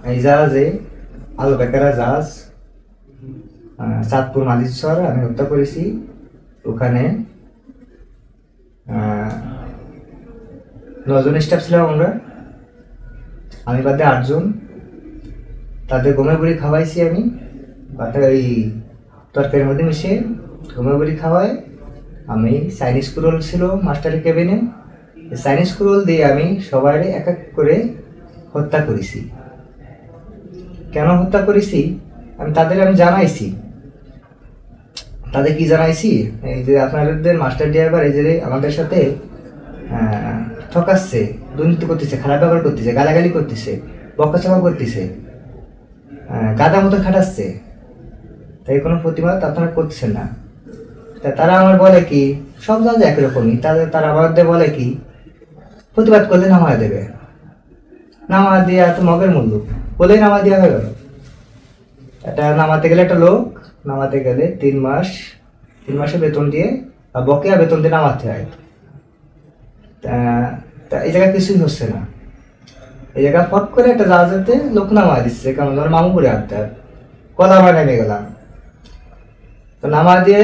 এই জাহাজে আলু বেকারা জাহাজ চাঁদপুর মালিশ্বর আমি হত্যা করেছি। ওখানে 9 জন স্টাফ ছিলাম আমরা, আমি বাদে 8 জন। তাদের গমের বড়ি খাওয়াইছি আমি, বাদে ওই তরকারির মধ্যে মিশিয়ে গমের বড়ি খাওয়াই। আমি চাইনিজ কুরোল ছিল মাস্টারের কেবিনে, চাইনিজ কুরোল দিয়ে আমি সবাই এক এক করে হত্যা করেছি। কেন হত্যা করেছি আমি তাদের জানাইছি। তাদের কি জানাইছি, এই যে আপনাদের মাস্টার ড্রাইভার এই যে আমাদের সাথে ঠকাচ্ছে, দুর্নীতি করতেছে, খারাপ ব্যবহার করতেছে, গালাগালি করতেছে, বকাচকা করতেছে, গাদা মতো খাটাচ্ছে, তাই কোনো প্রতিবাদ আপনারা করতেছেন না। তা তারা আমার বলে কি, সব জায়গায় একই রকমই, তারা আমাদের বলে কি প্রতিবাদ করলে নামা দেবে, নামা দিয়া তো মগের মূল্য বলেই নামা দেওয়া হয়ে গেল। এটা নামাতে গেলে একটা লোক নামাতে গেলে 3 মাসের বেতন দিয়ে বা বকেয়া বেতন দিয়ে নামাতে হয়। তা এই জায়গায় কিছুই হচ্ছে না। এই জায়গায় ফট করে একটা জাহাজেতে লোক নামা দিচ্ছে, কেমন ধর মামুপুরে আনতে কলা আমার নেমে গেলাম। তো নামা দিয়ে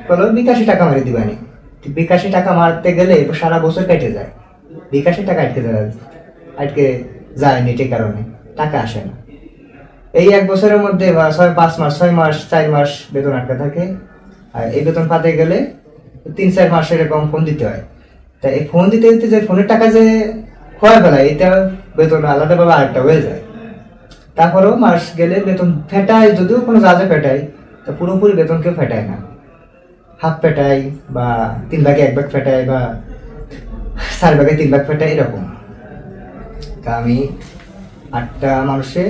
বলো 82 টাকা মারি দিবানি। 82 টাকা মারতে গেলে সারা বছর কেটে যায়, 82 টাকা আটকে যায়নি, এটার কারণে টাকা আসে না। এই 1 বছরের মধ্যে বা 5 মাস 6 মাস 4 মাস বেতন আটকে থাকে। আর এই বেতন পাতে গেলে 3-4 মাস এরকম ফোন দিতে হয়। তাই এই ফোন দিতে দিতে যে ফোনের টাকা যে খোয়া ফেলায়, এটা বেতন আলাদাভাবে আরেকটা হয়ে যায়। তারপরেও মাস গেলে বেতন ফেটায়, যদিও কোনো জাজে ফেটায়, তা পুরোপুরি বেতন কেউ ফেটায় না, হাফ ফেটায় বা 3 ভাগে 1 ভাগ ফেটায় বা 4 ভাগে 3 ভাগ ফেটায়, এরকম। তা আমি 8টা মানুষে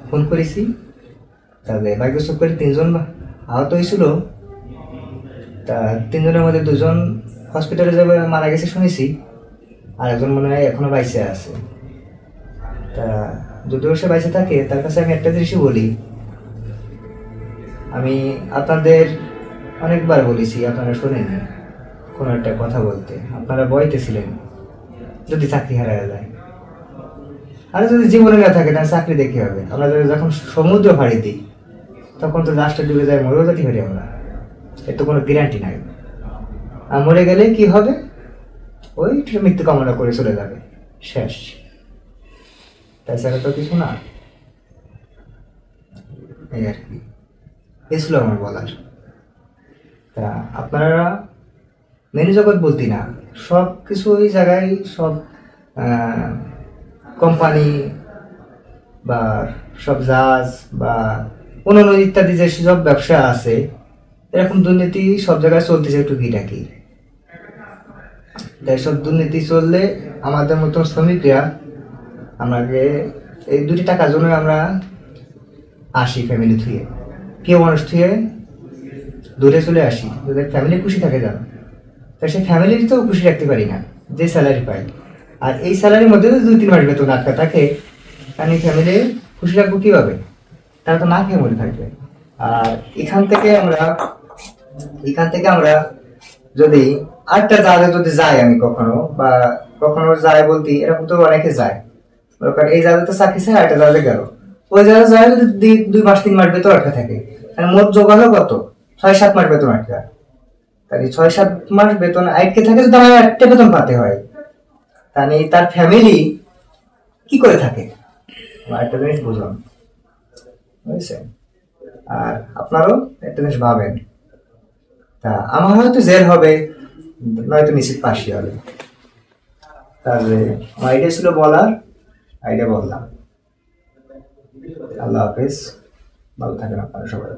ফোন করেছি, তাদের বাইক চুপ করে 3 জন আহত হয়েছিল। তা 3 জনের মধ্যে 2 জন হসপিটালে যাবে মারা গেছে শুনেছি, আর একজন মনে হয় এখনো বাইসে আছে। তা যদিও সে বাইসে থাকে, তার কাছে আমি একটা জিনিসই বলি, আমি আপনাদের অনেকবার বলেছি, আপনারা শোনেননি কোনো একটা কথা বলতে। আপনারা বইতেছিলেন যদি চাকরি হারায় যায়, আর যদি জীবনে না থাকে তাহলে চাকরি দেখে হবে। আমরা যখন সমুদ্র ফাড়ি দিই তখন তো জাহাজটা ডুবে যায়, মরেও যেতে পারি আমরা, এর তো কোনো গ্যারান্টি নাই। আর মরে গেলে কি হবে, ওই মৃত্যু কামনা করে চলে যাবে, শেষ। তাছাড়া তো কিছু না। এই আর কি, এসলো আমার বলার। তা আপনারা মেনু জগৎ বলতি না, সব কিছু ওই জায়গায় সব কোম্পানি বা সব জাহাজ বা অন্যান্য ইত্যাদি যে সব ব্যবসা আছে, এরকম দুর্নীতি সব জায়গায় চলতেছে টুকিটাকি। তাই সব দুর্নীতি চললে আমাদের মতন শ্রমিকরা আমাকে এই 2টি টাকার জন্য আমরা আসি ফ্যামিলি থুয়ে, কেউ মানুষ থুয়ে দূরে চলে আসি, যদি ফ্যামিলি খুশি থাকে জানো। তাই সেই ফ্যামিলির তো খুশি রাখতে পারি না যে স্যালারি পাই, আর এই স্যালারির মধ্যে যদি 2-3 মাস বেতন আটকা থাকে, তাহলে ফ্যামিলি খুশি রাখবো কীভাবে? তারা তো না খেয়ে মরে থাকবে। আর এখান থেকে আমরা যদি আরেকটা জায়গায় যদি যাই, আমি কখনো যায় বলতে এরকম তো অনেকে যায়, এই জায়গায় তো চাকরি চাই, আরেকটা জায়গায় গেল, ওই জায়গায় যায় যদি 2 মাস 3 মাস বেতন আটকা থাকে, মোট যোগ হলো কত? 6-7 মাস বেতন আটকা। তাহলে 6-7 মাস বেতন আটকে থাকে, যদি আমার একটা বেতন পাতে হয়, তাহলে তার ফ্যামিলি কি করে থাকে? আমার একটা জিনিস বুঝলাম, বুঝছেন? আর আপনারও একটা জিনিস ভাবেন, তা আমার হয়তো জেল হবে, নয়তো নিশ্চিত ফাঁসি হবে। তাহলে আমার আইডিয়া ছিল বলার, আইডিয়া বললাম। আল্লাহ হাফেজ, ভালো থাকেন আপনারা সবাই।